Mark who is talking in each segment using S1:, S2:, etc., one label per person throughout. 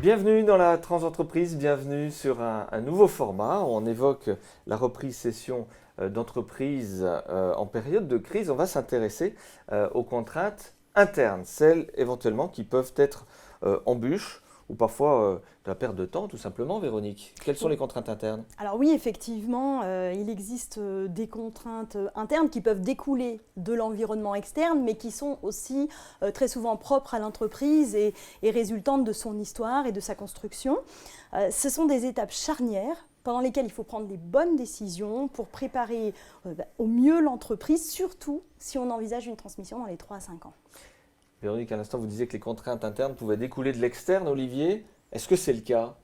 S1: Bienvenue dans la Transentreprise, bienvenue sur un nouveau format. On évoque la reprise session d'entreprise en période de crise. On va s'intéresser aux contraintes internes, celles éventuellement qui peuvent être embûches ou parfois de la perte de temps tout simplement. Véronique, quelles sont les contraintes internes ?
S2: Alors oui, effectivement, il existe des contraintes internes qui peuvent découler de l'environnement externe, mais qui sont aussi très souvent propres à l'entreprise et résultantes de son histoire et de sa construction. Ce sont des étapes charnières pendant lesquelles il faut prendre des bonnes décisions pour préparer au mieux l'entreprise, surtout si on envisage une transmission dans les 3 à 5 ans.
S1: Véronique, à l'instant, vous disiez que les contraintes internes pouvaient découler de l'externe, Olivier. Est-ce que c'est le cas ?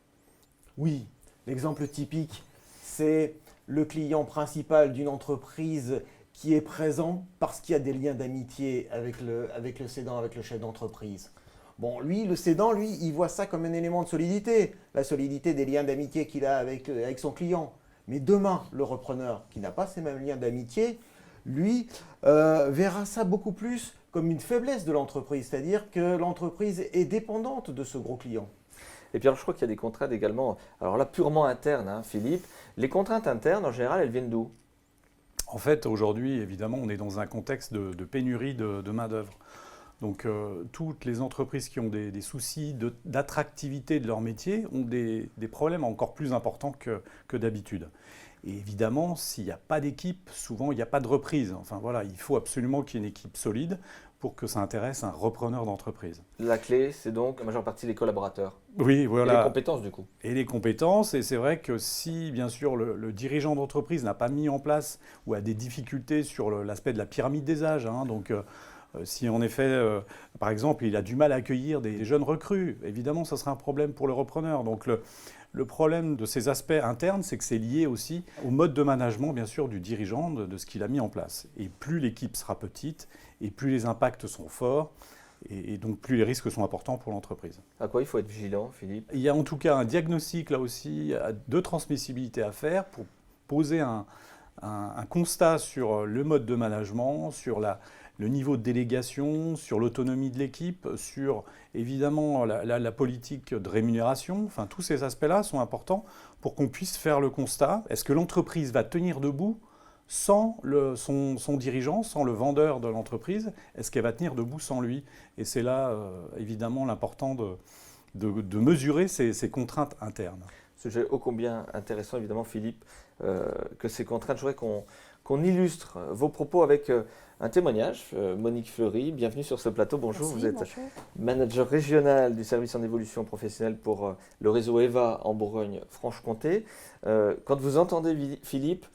S3: Oui, l'exemple typique, c'est le client principal d'une entreprise qui est présent parce qu'il y a des liens d'amitié avec le cédant, avec le chef d'entreprise. Bon, lui, le cédant, il voit ça comme un élément de solidité, la solidité des liens d'amitié qu'il a avec son client. Mais demain, le repreneur, qui n'a pas ces mêmes liens d'amitié, lui, verra ça beaucoup plus comme une faiblesse de l'entreprise, c'est-à-dire que l'entreprise est dépendante de ce gros client.
S1: Et puis alors, je crois qu'il y a des contraintes également, alors là purement internes, Philippe. Les contraintes internes, en général, elles viennent d'où ?
S4: En fait, aujourd'hui, évidemment, on est dans un contexte de pénurie de main-d'œuvre. Donc, toutes les entreprises qui ont des soucis d'attractivité de leur métier ont des problèmes encore plus importants que d'habitude. Et évidemment, s'il n'y a pas d'équipe, souvent il n'y a pas de reprise. Enfin voilà, il faut absolument qu'il y ait une équipe solide pour que ça intéresse un repreneur d'entreprise.
S1: La clé, c'est donc la majeure partie des collaborateurs.
S4: Oui, voilà.
S1: Et les compétences du coup.
S4: Et les compétences, et c'est vrai que si bien sûr le dirigeant d'entreprise n'a pas mis en place ou a des difficultés sur l'aspect de la pyramide des âges, donc si en effet, par exemple, il a du mal à accueillir des jeunes recrues, évidemment, ça sera un problème pour le repreneur. Donc le problème de ces aspects internes, c'est que c'est lié aussi au mode de management, bien sûr, du dirigeant, de ce qu'il a mis en place. Et plus l'équipe sera petite, et plus les impacts sont forts, et donc plus les risques sont importants pour l'entreprise.
S1: À quoi il faut être vigilant, Philippe ?
S4: Il y a en tout cas un diagnostic, là aussi, de transmissibilité à faire pour poser un constat sur le mode de management, sur le niveau de délégation, sur l'autonomie de l'équipe, sur évidemment la politique de rémunération. Enfin, tous ces aspects-là sont importants pour qu'on puisse faire le constat. Est-ce que l'entreprise va tenir debout sans son dirigeant, sans le vendeur de l'entreprise ? Est-ce qu'elle va tenir debout sans lui ? Et c'est là, évidemment, l'important de mesurer ces contraintes internes.
S1: Sujet ô combien intéressant, évidemment, Philippe, que ces contraintes. Je voudrais qu'on illustre vos propos avec un témoignage. Monique Fleury, bienvenue sur ce plateau. Bonjour,
S2: Merci,
S1: vous êtes
S2: bonjour.
S1: manager régional du service en évolution professionnelle pour le réseau EVA en Bourgogne-Franche-Comté. Quand vous entendez Philippe,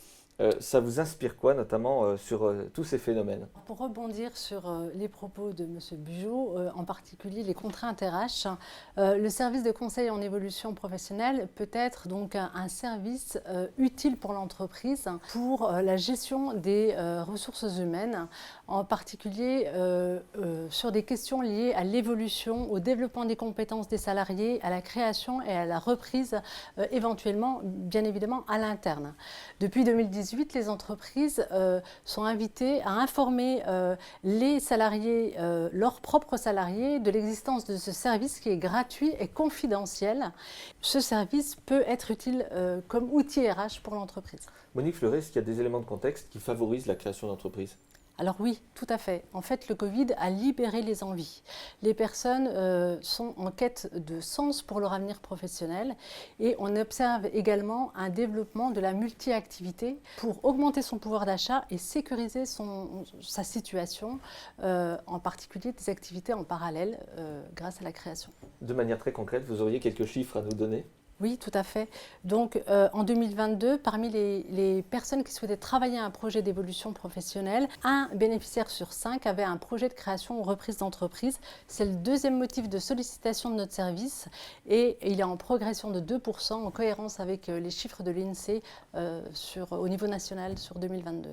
S1: ça vous inspire quoi, notamment sur tous ces phénomènes ?
S5: Pour rebondir sur les propos de M. Bugeaud, en particulier les contraintes RH, le service de conseil en évolution professionnelle peut être donc un service utile pour l'entreprise pour la gestion des ressources humaines, en particulier sur des questions liées à l'évolution, au développement des compétences des salariés, à la création et à la reprise éventuellement, bien évidemment, à l'interne. Depuis 2018, les entreprises sont invitées à informer les salariés, leurs propres salariés, de l'existence de ce service qui est gratuit et confidentiel. Ce service peut être utile comme outil RH pour l'entreprise.
S1: Monique Fleury, est-ce qu'il y a des éléments de contexte qui favorisent la création d'entreprises ?
S5: Alors oui, tout à fait. En fait, le Covid a libéré les envies. Les personnes sont en quête de sens pour leur avenir professionnel et on observe également un développement de la multi-activité pour augmenter son pouvoir d'achat et sécuriser sa situation, en particulier des activités en parallèle grâce à la création.
S1: De manière très concrète, vous auriez quelques chiffres à nous donner ?
S5: Oui, tout à fait. Donc, en 2022, parmi les personnes qui souhaitaient travailler à un projet d'évolution professionnelle, un bénéficiaire sur 5 avait un projet de création ou reprise d'entreprise. C'est le deuxième motif de sollicitation de notre service et il est en progression de 2% en cohérence avec les chiffres de l'INSEE au niveau national sur 2022.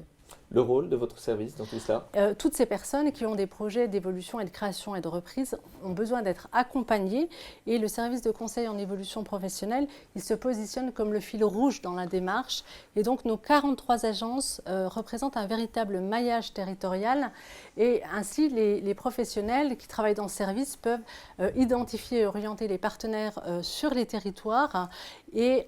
S1: le rôle de votre service dans tout cela?
S5: Toutes ces personnes qui ont des projets d'évolution et de création et de reprise ont besoin d'être accompagnées et le service de conseil en évolution professionnelle, il se positionne comme le fil rouge dans la démarche et donc nos 43 agences représentent un véritable maillage territorial et ainsi les professionnels qui travaillent dans ce service peuvent identifier et orienter les partenaires sur les territoires et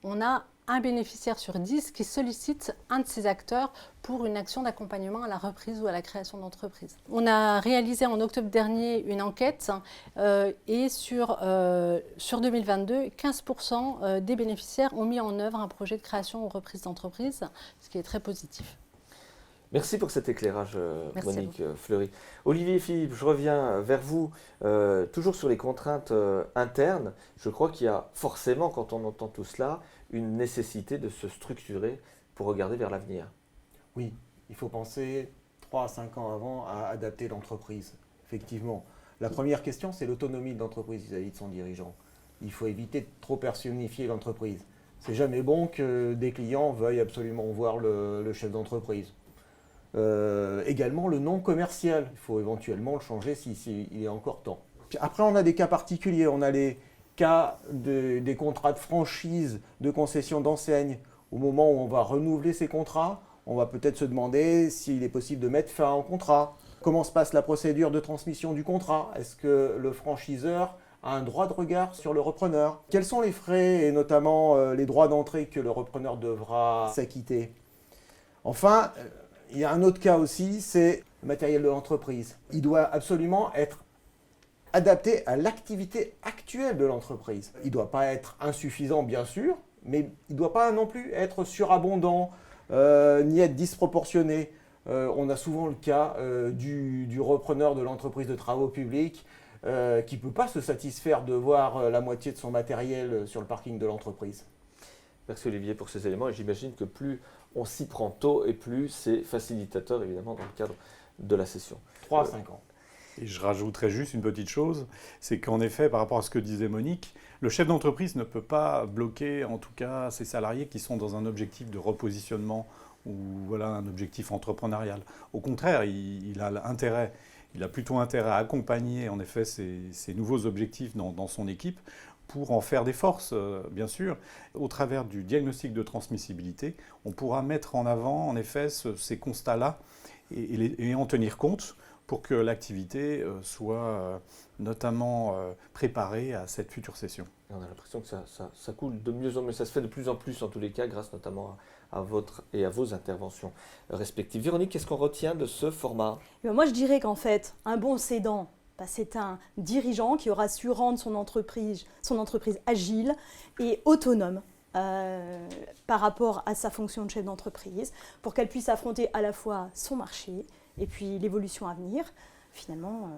S5: on a un bénéficiaire sur 10 qui sollicite un de ces acteurs pour une action d'accompagnement à la reprise ou à la création d'entreprise. On a réalisé en octobre dernier une enquête et sur 2022, 15% des bénéficiaires ont mis en œuvre un projet de création ou reprise d'entreprise, ce qui est très positif.
S1: Merci pour cet éclairage,
S5: Merci
S1: Monique Fleury. Olivier et Philippe, je reviens vers vous, toujours sur les contraintes internes. Je crois qu'il y a forcément, quand on entend tout cela, une nécessité de se structurer pour regarder vers l'avenir.
S3: Oui, il faut penser 3 à 5 ans avant à adapter l'entreprise, effectivement. La première question, c'est l'autonomie de l'entreprise vis-à-vis de son dirigeant. Il faut éviter de trop personnifier l'entreprise. C'est jamais bon que des clients veuillent absolument voir le chef d'entreprise. Également le nom commercial, il faut éventuellement le changer s'il est encore temps. Puis après on a des cas particuliers, on a les cas des contrats de franchise, de concession d'enseigne. Au moment où on va renouveler ces contrats, on va peut-être se demander s'il est possible de mettre fin au contrat. Comment se passe la procédure de transmission du contrat? Est-ce que le franchiseur a un droit de regard sur le repreneur? Quels sont les frais et notamment les droits d'entrée que le repreneur devra s'acquitter? Enfin, il y a un autre cas aussi, c'est le matériel de l'entreprise. Il doit absolument être adapté à l'activité actuelle de l'entreprise. Il ne doit pas être insuffisant, bien sûr, mais il ne doit pas non plus être surabondant, ni être disproportionné. On a souvent le cas du repreneur de l'entreprise de travaux publics qui ne peut pas se satisfaire de voir la moitié de son matériel sur le parking de l'entreprise.
S1: Merci Olivier pour ces éléments et j'imagine que plus on s'y prend tôt et plus c'est facilitateur évidemment dans le cadre de la session.
S3: 3 à 5 ans.
S4: Et je rajouterais juste une petite chose, c'est qu'en effet, par rapport à ce que disait Monique, le chef d'entreprise ne peut pas bloquer, en tout cas, ses salariés qui sont dans un objectif de repositionnement ou voilà, un objectif entrepreneurial. Au contraire, il a plutôt intérêt à accompagner en effet ces nouveaux objectifs dans son équipe pour en faire des forces, bien sûr. Au travers du diagnostic de transmissibilité, on pourra mettre en avant, en effet, ces constats-là et en tenir compte pour que l'activité soit notamment préparée à cette future session.
S1: On a l'impression que ça coule de mieux en mieux, ça se fait de plus en plus en tous les cas, grâce notamment à votre et à vos interventions respectives. Véronique, qu'est-ce qu'on retient de ce format?
S2: Moi, je dirais qu'en fait, un bon cédant, c'est un dirigeant qui aura su rendre son entreprise agile et autonome par rapport à sa fonction de chef d'entreprise, pour qu'elle puisse affronter à la fois son marché et puis l'évolution à venir. Finalement,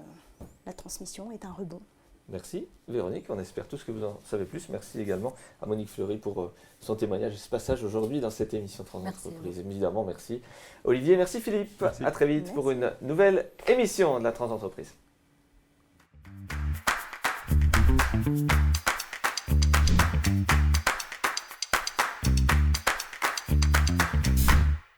S2: la transmission est un rebond.
S1: Merci Véronique, on espère tous que vous en savez plus. Merci également à Monique Fleury pour son témoignage et ce passage aujourd'hui dans cette émission Transentreprise. Évidemment, merci Olivier, merci Philippe. Merci. À très vite merci. Pour une nouvelle émission de la Transentreprise.